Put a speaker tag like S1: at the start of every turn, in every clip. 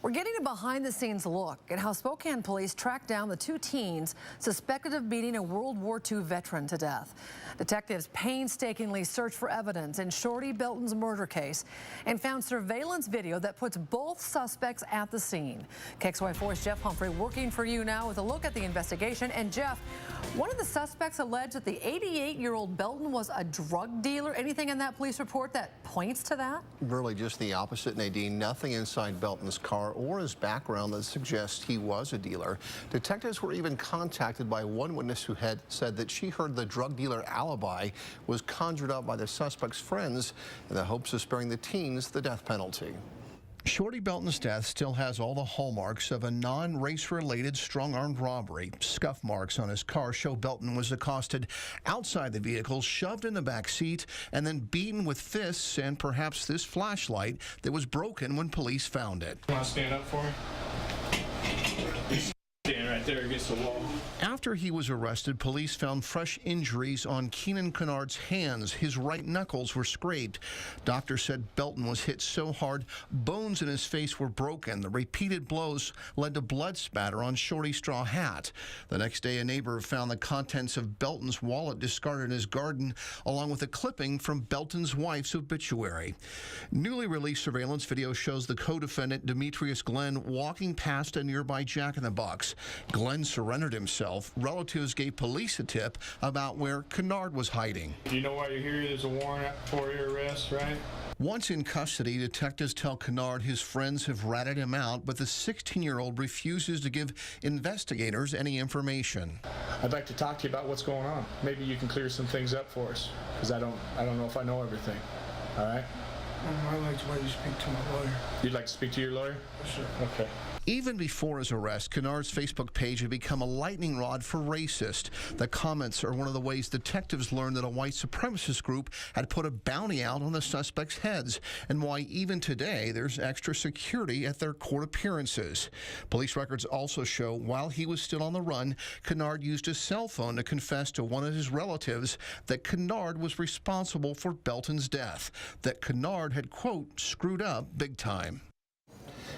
S1: We're getting a behind-the-scenes look at how Spokane Police tracked down the two teens suspected of beating a World War II veteran to death. Detectives painstakingly searched for evidence in Shorty Belton's murder case and found surveillance video that puts both suspects at the scene. KXY4's Jeff Humphrey working for you now with a look at the investigation. And Jeff, one of the suspects alleged that the 88-year-old Belton was a drug dealer. Anything in that police report that points to that?
S2: Really just the opposite, Nadine. Nothing inside Belton's car or his background that suggests he was a dealer. Detectives were even contacted by one witness who had said that she heard the drug dealer alibi was conjured up by the suspect's friends in the hopes of sparing the teens the death penalty. Shorty Belton's death still has all the hallmarks of a non-race-related strong-armed robbery. Scuff marks on his car show Belton was accosted outside the vehicle, shoved in the back seat, and then beaten with fists and perhaps this flashlight that was broken when police found it.
S3: Want to stand up for me? Stand right there against the wall.
S2: After he was arrested, police found fresh injuries on Keenan Kennard's hands. His right knuckles were scraped. Doctors said Belton was hit so hard, bones in his face were broken. The repeated blows led to blood spatter on Shorty's straw hat. The next day, a neighbor found the contents of Belton's wallet discarded in his garden, along with a clipping from Belton's wife's obituary. Newly released surveillance video shows the co-defendant, Demetrius Glenn, walking past a nearby Jack-in-the-Box. Glenn surrendered himself. Relatives gave police a tip about where Kennard was hiding.
S3: You know why you're here? There's a warrant for your arrest, right?
S2: Once in custody, detectives tell Kennard his friends have ratted him out, but the 16-year-old refuses to give investigators any information.
S3: I'd like to talk to you about what's going on. Maybe you can clear some things up for us, because I don't know if I know everything. All right?
S4: I'd like to let you speak to my lawyer.
S3: You'd like to speak to your lawyer?
S4: Sure.
S3: Okay.
S2: Even before his arrest, Kennard's Facebook page had become a lightning rod for racist. The comments are one of the ways detectives learned that a white supremacist group had put a bounty out on the suspects' heads, and why even today there's extra security at their court appearances. Police records also show while he was still on the run, Kennard used his cell phone to confess to one of his relatives that Kennard was responsible for Belton's death, that Kennard had, quote, screwed up big time.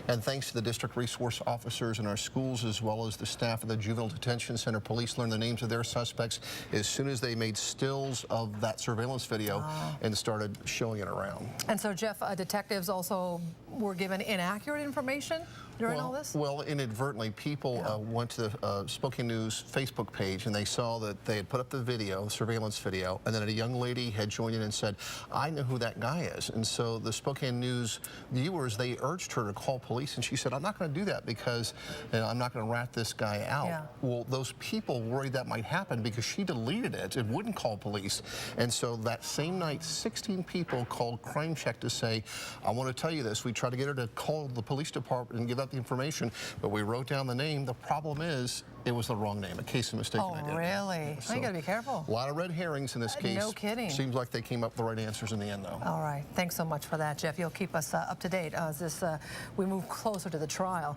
S2: And thanks to the district resource officers in our schools, as well as the staff of the Juvenile Detention Center, police learned the names of their suspects as soon as they made stills of that surveillance video and started showing it around.
S1: And so, Jeff, detectives also were given inaccurate information during all this?
S2: Well, inadvertently, people went to the Spokane News Facebook page and they saw that they had put up the video, surveillance video, and then a young lady had joined in and said, I know who that guy is. And so the Spokane News viewers, they urged her to call police, and she said, I'm not going to do that because I'm not going to rat this guy out.
S1: Yeah.
S2: Well, those people worried that might happen because she deleted it and wouldn't call police. And so that same night, 16 people called Crime Check to say, I want to tell you this. We tried to get her to call the police department and give out the information, but we wrote down the name. The problem is it was the wrong name, a case of mistaken identity.
S1: Oh, really?
S2: So,
S1: you got to be careful.
S2: A lot of red herrings in this case.
S1: No kidding.
S2: Seems like they came up with the right answers in the end, though.
S1: All right. Thanks so much for that, Jeff. You'll keep us up to date as we move closer to the trial.